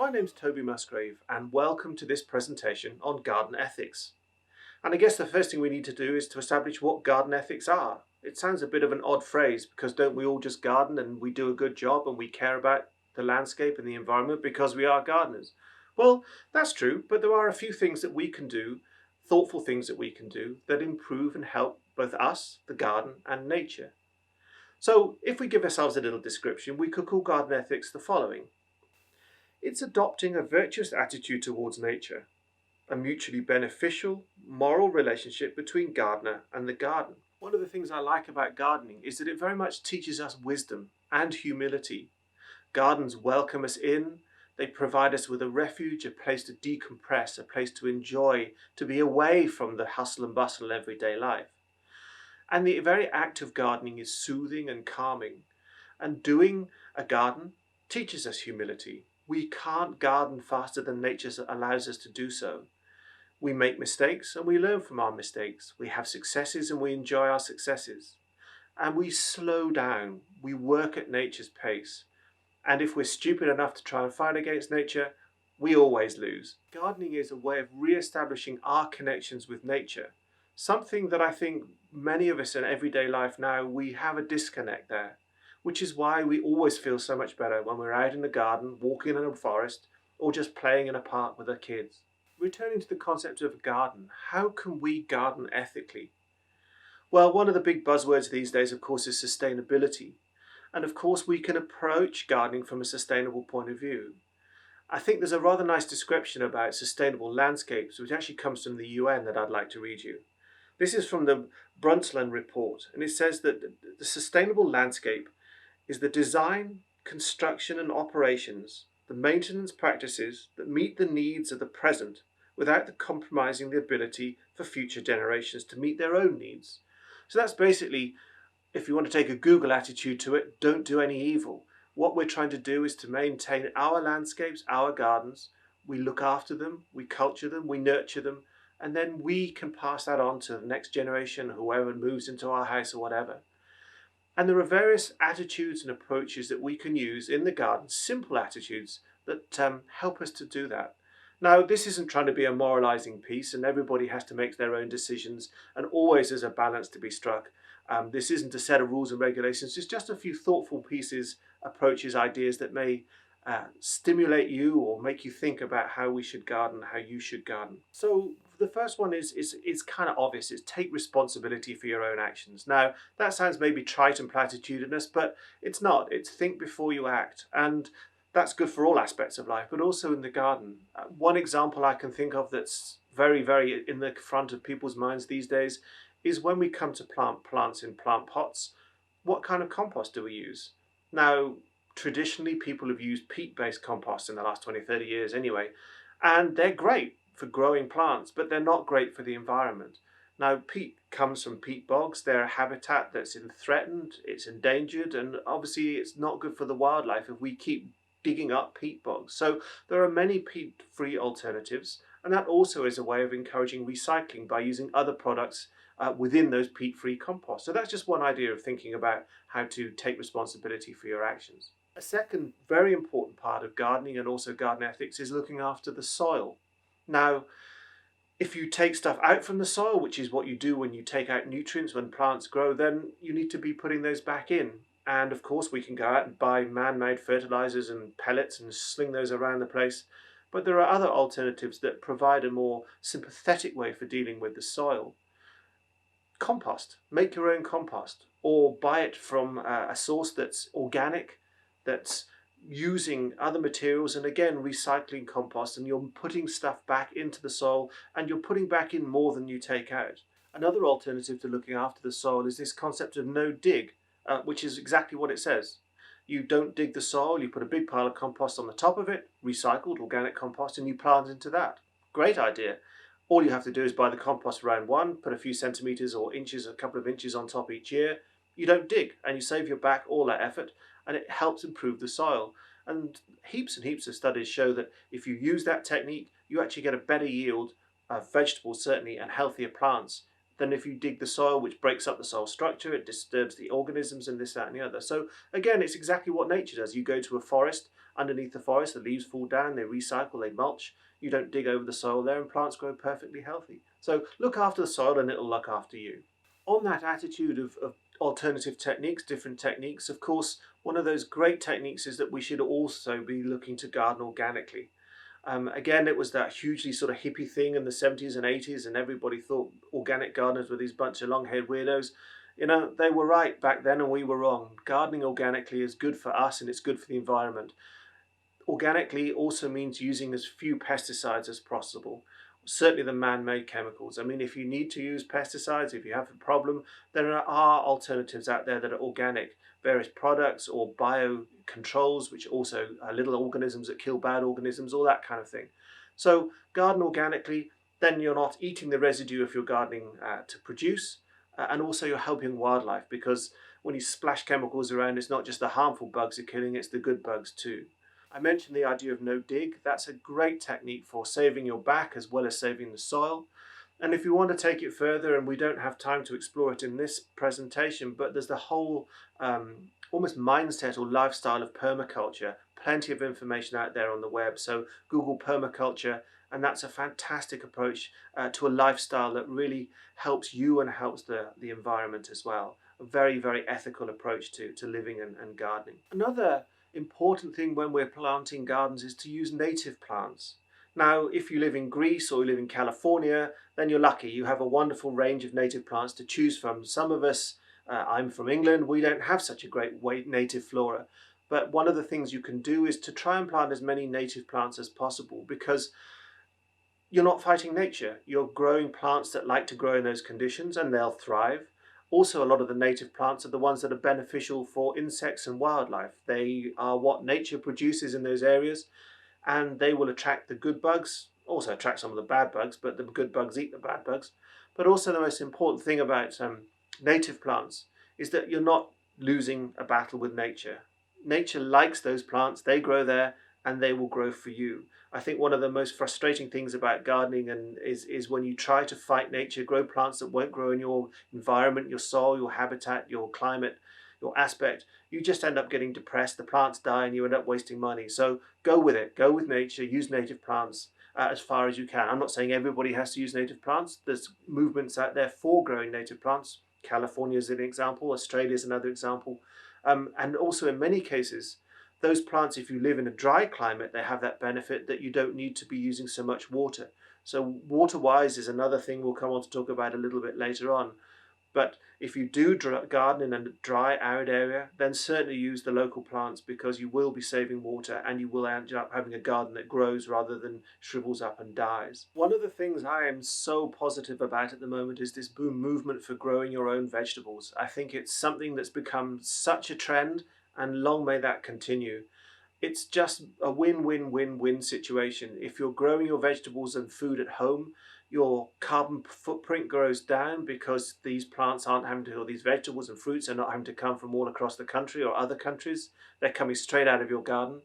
My name's Toby Musgrave and welcome to this presentation on garden ethics. And I guess the first thing we need to do is to establish what garden ethics are. It sounds a bit of an odd phrase because don't we all just garden and we do a good job and we care about the landscape and the environment because we are gardeners? Well, that's true, but there are a few things that we can do, thoughtful things that we can do that improve and help both us, the garden and nature. So if we give ourselves a little description, we could call garden ethics the following. It's adopting a virtuous attitude towards nature, a mutually beneficial, moral relationship between gardener and the garden. One of the things I like about gardening is that it very much teaches us wisdom and humility. Gardens welcome us in, they provide us with a refuge, a place to decompress, a place to enjoy, to be away from the hustle and bustle of everyday life. And the very act of gardening is soothing and calming. And doing a garden teaches us humility. We can't garden faster than nature allows us to do so. We make mistakes and we learn from our mistakes. We have successes and we enjoy our successes. And we slow down. We work at nature's pace. And if we're stupid enough to try and fight against nature, we always lose. Gardening is a way of re-establishing our connections with nature. Something that I think many of us in everyday life now, we have a disconnect there. Which is why we always feel so much better when we're out in the garden, walking in a forest, or just playing in a park with our kids. Returning to the concept of a garden, how can we garden ethically? Well, one of the big buzzwords these days, of course, is sustainability. And of course, we can approach gardening from a sustainable point of view. I think there's a rather nice description about sustainable landscapes, which actually comes from the UN that I'd like to read you. This is from the Brundtland report, and it says that the sustainable landscape is the design, construction and operations, the maintenance practices that meet the needs of the present without compromising the ability for future generations to meet their own needs. So that's basically, if you want to take a Google attitude to it, don't do any evil. What we're trying to do is to maintain our landscapes, our gardens. We look after them, we culture them, we nurture them, and then we can pass that on to the next generation, whoever moves into our house or whatever. And there are various attitudes and approaches that we can use in the garden, simple attitudes that help us to do that. Now, this isn't trying to be a moralizing piece and everybody has to make their own decisions and always there's a balance to be struck. This isn't a set of rules and regulations, it's just a few thoughtful pieces, approaches, ideas that may stimulate you or make you think about how we should garden, how you should garden. So the first one is kind of obvious. It's take responsibility for your own actions. Now, that sounds maybe trite and platitudinous, but it's not. It's think before you act. And that's good for all aspects of life, but also in the garden. One example I can think of that's very, very in the front of people's minds these days is when we come to plant plants in plant pots, what kind of compost do we use? Now, traditionally, people have used peat-based compost in the last 20, 30 years anyway, and they're great for growing plants, but they're not great for the environment. Now, peat comes from peat bogs. They're a habitat that's threatened, it's endangered, and obviously it's not good for the wildlife if we keep digging up peat bogs. So there are many peat-free alternatives, and that also is a way of encouraging recycling by using other products within those peat-free compost. So that's just one idea of thinking about how to take responsibility for your actions. A second very important part of gardening and also garden ethics is looking after the soil. Now, if you take stuff out from the soil, which is what you do when you take out nutrients when plants grow, then you need to be putting those back in. And of course, we can go out and buy man-made fertilizers and pellets and sling those around the place. But there are other alternatives that provide a more sympathetic way for dealing with the soil. Compost. Make your own compost or buy it from a source that's organic, that's using other materials and again recycling compost, and you're putting stuff back into the soil and you're putting back in more than you take out. Another alternative to looking after the soil is this concept of no dig, which is exactly what it says. You don't dig the soil, you put a big pile of compost on the top of it, recycled organic compost, and you plant into that. Great idea. All you have to do is buy the compost round one, put a few centimetres or inches, a couple of inches on top each year. You don't dig and you save your back all that effort, and it helps improve the soil. And heaps of studies show that if you use that technique, you actually get a better yield of vegetables certainly and healthier plants than if you dig the soil, which breaks up the soil structure, it disturbs the organisms and this, that and the other. So again, it's exactly what nature does. You go to a forest underneath the forest, the leaves fall down, they recycle, they mulch. You don't dig over the soil there, and plants grow perfectly healthy. So look after the soil and it'll look after you. On that attitude of alternative techniques, different techniques, of course, one of those great techniques is that we should also be looking to garden organically. Again, it was that hugely sort of hippie thing in the 70s and 80s, and everybody thought organic gardeners were these bunch of long-haired weirdos. You know, they were right back then and we were wrong. Gardening organically is good for us and it's good for the environment. Organically also means using as few pesticides as possible. Certainly the man-made chemicals. I mean, if you need to use pesticides, if you have a problem, there are alternatives out there that are organic. Various products or bio controls, which also are little organisms that kill bad organisms, all that kind of thing. So garden organically, then you're not eating the residue of your gardening to produce, and also you're helping wildlife, because when you splash chemicals around, it's not just the harmful bugs you're killing, it's the good bugs too. I mentioned the idea of no dig. That's a great technique for saving your back as well as saving the soil. And if you want to take it further, and we don't have time to explore it in this presentation, but there's the whole almost mindset or lifestyle of permaculture. Plenty of information out there on the web. So Google permaculture, and that's a fantastic approach to a lifestyle that really helps you and helps the environment as well. A very, very ethical approach to living and gardening. Another important thing when we're planting gardens is to use native plants. Now, if you live in Greece or you live in California, then you're lucky. You have a wonderful range of native plants to choose from. Some of us, I'm from England, we don't have such a great native flora. But one of the things you can do is to try and plant as many native plants as possible, because you're not fighting nature. You're growing plants that like to grow in those conditions and they'll thrive. Also, a lot of the native plants are the ones that are beneficial for insects and wildlife. They are what nature produces in those areas, and they will attract the good bugs, also attract some of the bad bugs, but the good bugs eat the bad bugs. But also the most important thing about native plants is that you're not losing a battle with nature. Nature likes those plants, they grow there, and they will grow for you. I think one of the most frustrating things about gardening is when you try to fight nature, grow plants that won't grow in your environment, your soil, your habitat, your climate, your aspect, you just end up getting depressed, the plants die and you end up wasting money. So go with it, go with nature, use native plants as far as you can. I'm not saying everybody has to use native plants. There's movements out there for growing native plants. California is an example, Australia is another example. And also in many cases, those plants, if you live in a dry climate, they have that benefit that you don't need to be using so much water. So water-wise is another thing we'll come on to talk about a little bit later on. But if you do garden in a dry, arid area, then certainly use the local plants, because you will be saving water and you will end up having a garden that grows rather than shrivels up and dies. One of the things I am so positive about at the moment is this boom movement for growing your own vegetables. I think it's something that's become such a trend, and long may that continue. It's just a win-win-win-win situation. If you're growing your vegetables and food at home, your carbon footprint goes down, because these plants aren't having to, or these vegetables and fruits are not having to come from all across the country or other countries. They're coming straight out of your garden.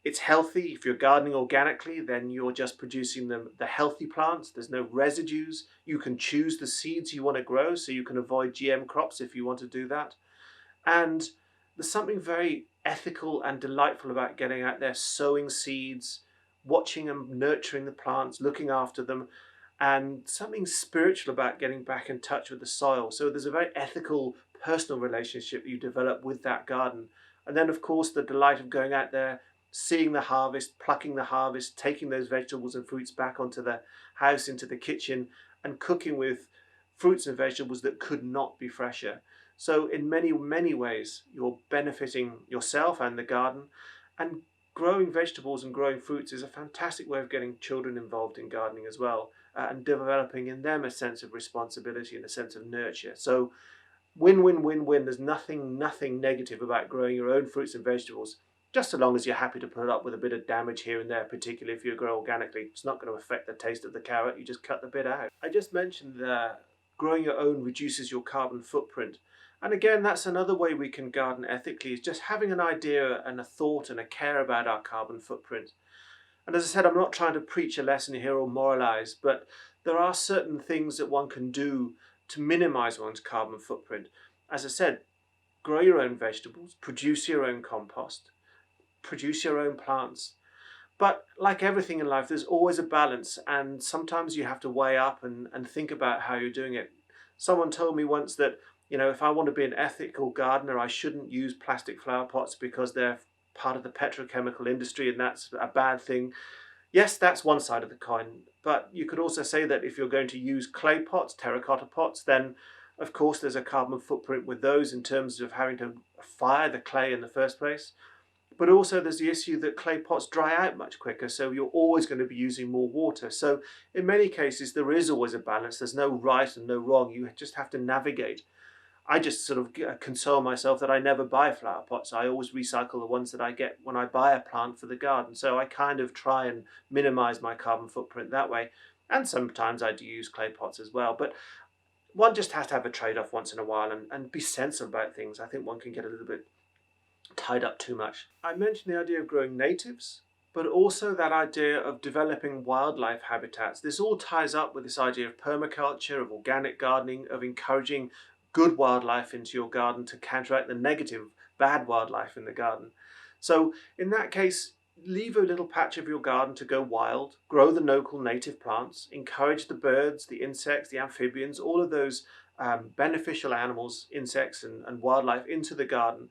It's healthy. If you're gardening organically, then you're just producing the healthy plants. There's no residues. You can choose the seeds you want to grow, so you can avoid GM crops if you want to do that. And there's something very ethical and delightful about getting out there, sowing seeds, watching and nurturing the plants, looking after them, and something spiritual about getting back in touch with the soil. So there's a very ethical, personal relationship you develop with that garden. And then, of course, the delight of going out there, seeing the harvest, plucking the harvest, taking those vegetables and fruits back onto the house, into the kitchen, and cooking with fruits and vegetables that could not be fresher. So in many, many ways, you're benefiting yourself and the garden. And growing vegetables and growing fruits is a fantastic way of getting children involved in gardening as well, and developing in them a sense of responsibility and a sense of nurture. So win-win-win-win. There's nothing negative about growing your own fruits and vegetables, just so long as you're happy to put up with a bit of damage here and there, particularly if you grow organically. It's not going to affect the taste of the carrot, you just cut the bit out. I just mentioned growing your own reduces your carbon footprint. And again, that's another way we can garden ethically, is just having an idea and a thought and a care about our carbon footprint. And as I said, I'm not trying to preach a lesson here or moralize, but there are certain things that one can do to minimize one's carbon footprint. As I said, grow your own vegetables, produce your own compost, produce your own plants. But like everything in life, there's always a balance, and sometimes you have to weigh up and think about how you're doing it. Someone told me once that, if I want to be an ethical gardener, I shouldn't use plastic flower pots because they're part of the petrochemical industry and that's a bad thing. Yes, that's one side of the coin, but you could also say that if you're going to use clay pots, terracotta pots, then of course there's a carbon footprint with those in terms of having to fire the clay in the first place. But also there's the issue that clay pots dry out much quicker, so you're always going to be using more water. So in many cases there is always a balance. There's no right and no wrong. You just have to navigate. I just sort of console myself that I never buy flower pots. I always recycle the ones that I get when I buy a plant for the garden. So I kind of try and minimize my carbon footprint that way. And sometimes I do use clay pots as well. But one just has to have a trade-off once in a while and be sensible about things. I think one can get a little bit tied up too much. I mentioned the idea of growing natives, but also that idea of developing wildlife habitats. This all ties up with this idea of permaculture, of organic gardening, of encouraging good wildlife into your garden to counteract the negative, bad wildlife in the garden. So in that case, leave a little patch of your garden to go wild, grow the local native plants, encourage the birds, the insects, the amphibians, all of those beneficial animals, insects and wildlife into the garden.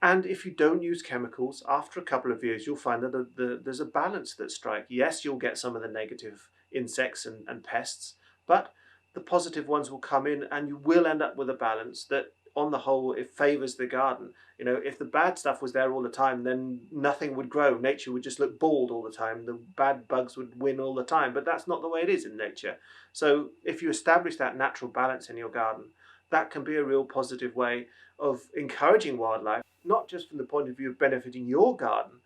And if you don't use chemicals, after a couple of years, you'll find that there's a balance that strikes. Yes, you'll get some of the negative insects and pests, but the positive ones will come in and you will end up with a balance that on the whole, it favors the garden. If the bad stuff was there all the time, then nothing would grow. Nature would just look bald all the time. The bad bugs would win all the time, but that's not the way it is in nature. So if you establish that natural balance in your garden, that can be a real positive way of encouraging wildlife, not just from the point of view of benefiting your garden,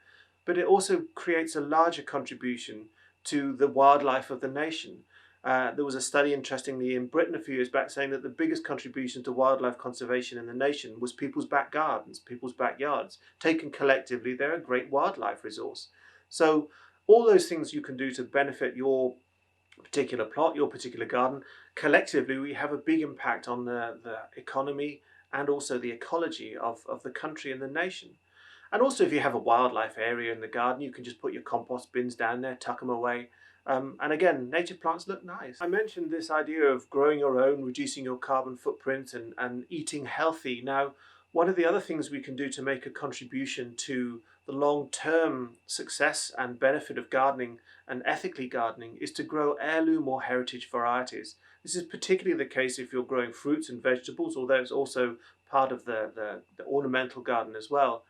but it also creates a larger contribution to the wildlife of the nation. There was a study, interestingly, in Britain a few years back saying that the biggest contribution to wildlife conservation in the nation was people's back gardens, people's backyards. Taken collectively, they're a great wildlife resource. So all those things you can do to benefit your particular plot, your particular garden, collectively we have a big impact on the economy and also the ecology of the country and the nation. And also if you have a wildlife area in the garden, you can just put your compost bins down there, tuck them away. And again, native plants look nice. I mentioned this idea of growing your own, reducing your carbon footprint and eating healthy. Now, one of the other things we can do to make a contribution to the long-term success and benefit of gardening and ethically gardening is to grow heirloom or heritage varieties. This is particularly the case if you're growing fruits and vegetables, although it's also part of the ornamental garden as well.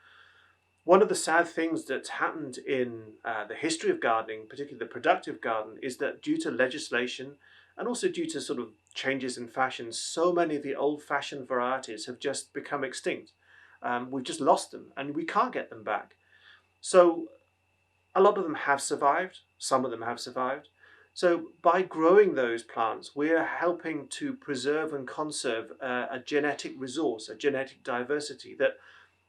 One of the sad things that's happened in the history of gardening, particularly the productive garden, is that due to legislation and also due to sort of changes in fashion, so many of the old-fashioned varieties have just become extinct. We've just lost them and we can't get them back. So a lot of them have survived, some of them have survived. So by growing those plants, we're helping to preserve and conserve a genetic resource, a genetic diversity that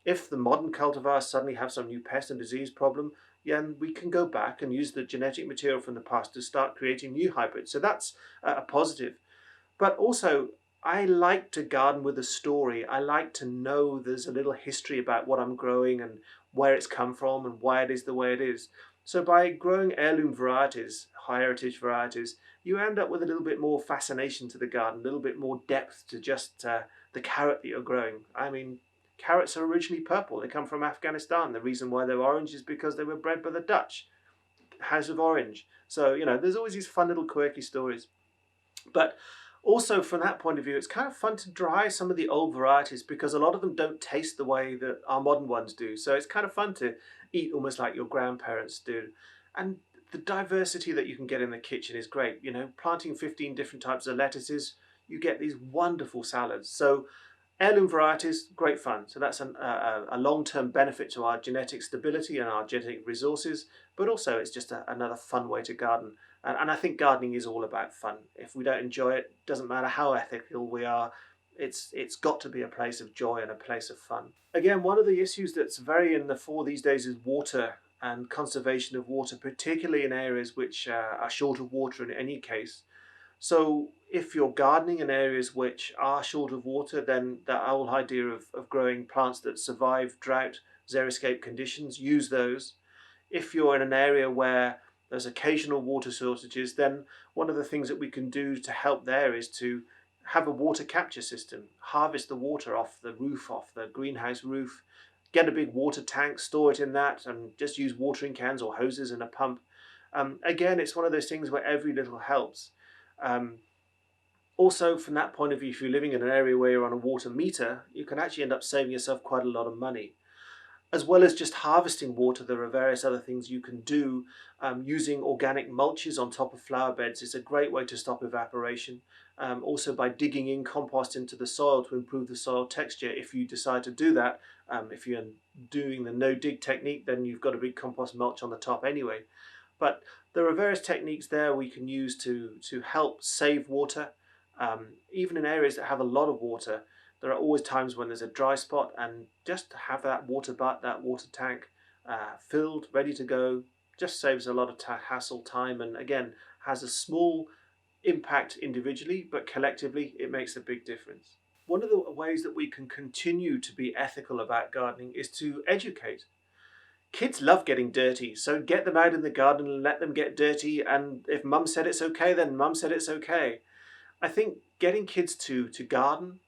if the modern cultivars suddenly have some new pest and disease problem, then we can go back and use the genetic material from the past to start creating new hybrids. So that's a positive. But also, I like to garden with a story. I like to know there's a little history about what I'm growing and where it's come from and why it is the way it is. So by growing heirloom varieties, high heritage varieties, you end up with a little bit more fascination to the garden, a little bit more depth to just the carrot that you're growing. I mean, carrots are originally purple. They come from Afghanistan. The reason why they're orange is because they were bred by the Dutch. House of Orange. So, there's always these fun little quirky stories. But also from that point of view, it's kind of fun to dry some of the old varieties because a lot of them don't taste the way that our modern ones do. So it's kind of fun to eat almost like your grandparents do. And the diversity that you can get in the kitchen is great. Planting 15 different types of lettuces, you get these wonderful salads. So heirloom varieties, great fun. So that's a long-term benefit to our genetic stability and our genetic resources, but also it's just another fun way to garden. And I think gardening is all about fun. If we don't enjoy it, doesn't matter how ethical we are, it's got to be a place of joy and a place of fun. Again, one of the issues that's very in the fore these days is water and conservation of water, particularly in areas which are short of water in any case. So if you're gardening in areas which are short of water, then the whole idea of growing plants that survive drought xeriscape conditions, use those. If you're in an area where there's occasional water shortages, then one of the things that we can do to help there is to have a water capture system, harvest the water off the roof, off the greenhouse roof, get a big water tank, store it in that, and just use watering cans or hoses and a pump. Again, it's one of those things where every little helps. Um, Also, from that point of view, if you're living in an area where you're on a water meter, you can actually end up saving yourself quite a lot of money. As well as just harvesting water, there are various other things you can do. Using organic mulches on top of flower beds is a great way to stop evaporation. Also by digging in compost into the soil to improve the soil texture if you decide to do that. If you're doing the no-dig technique, then you've got a big compost mulch on the top anyway. But there are various techniques there we can use to help save water. Even in areas that have a lot of water, there are always times when there's a dry spot, and just to have that water butt, that water tank filled, ready to go, just saves a lot of hassle, time, and again has a small impact individually, but collectively it makes a big difference. One of the ways that we can continue to be ethical about gardening is to educate. Kids love getting dirty, so get them out in the garden and let them get dirty, and if mum said it's okay, then mum said it's okay. I think getting kids to garden,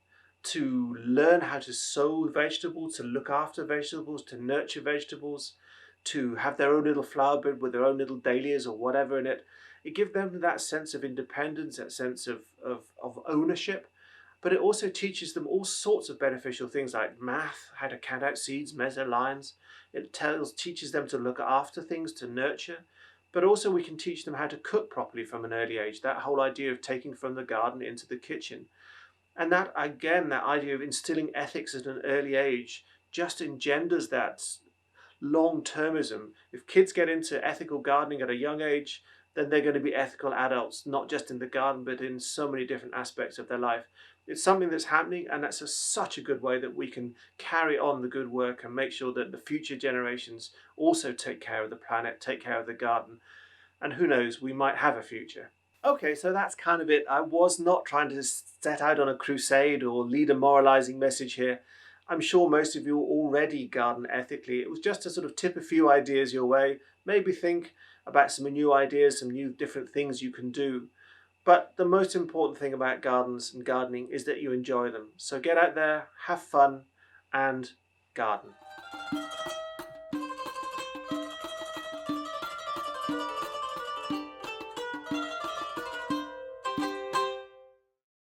to learn how to sow vegetables, to look after vegetables, to nurture vegetables, to have their own little flower bed with their own little dahlias or whatever in it, it gives them that sense of independence, that sense of ownership. But it also teaches them all sorts of beneficial things like math, how to count out seeds, measure lines. It teaches them to look after things, to nurture. But also we can teach them how to cook properly from an early age. That whole idea of taking from the garden into the kitchen. And that, again, that idea of instilling ethics at an early age just engenders that long-termism. If kids get into ethical gardening at a young age, then they're going to be ethical adults, not just in the garden, but in so many different aspects of their life. It's something that's happening, and that's such a good way that we can carry on the good work and make sure that the future generations also take care of the planet, take care of the garden, and who knows, we might have a future. Okay, so that's kind of it. I was not trying to set out on a crusade or lead a moralizing message here. I'm sure most of you already garden ethically. It was just to sort of tip a few ideas your way, maybe think about some new ideas, some new different things you can do. But the most important thing about gardens and gardening is that you enjoy them. So get out there, have fun, and garden.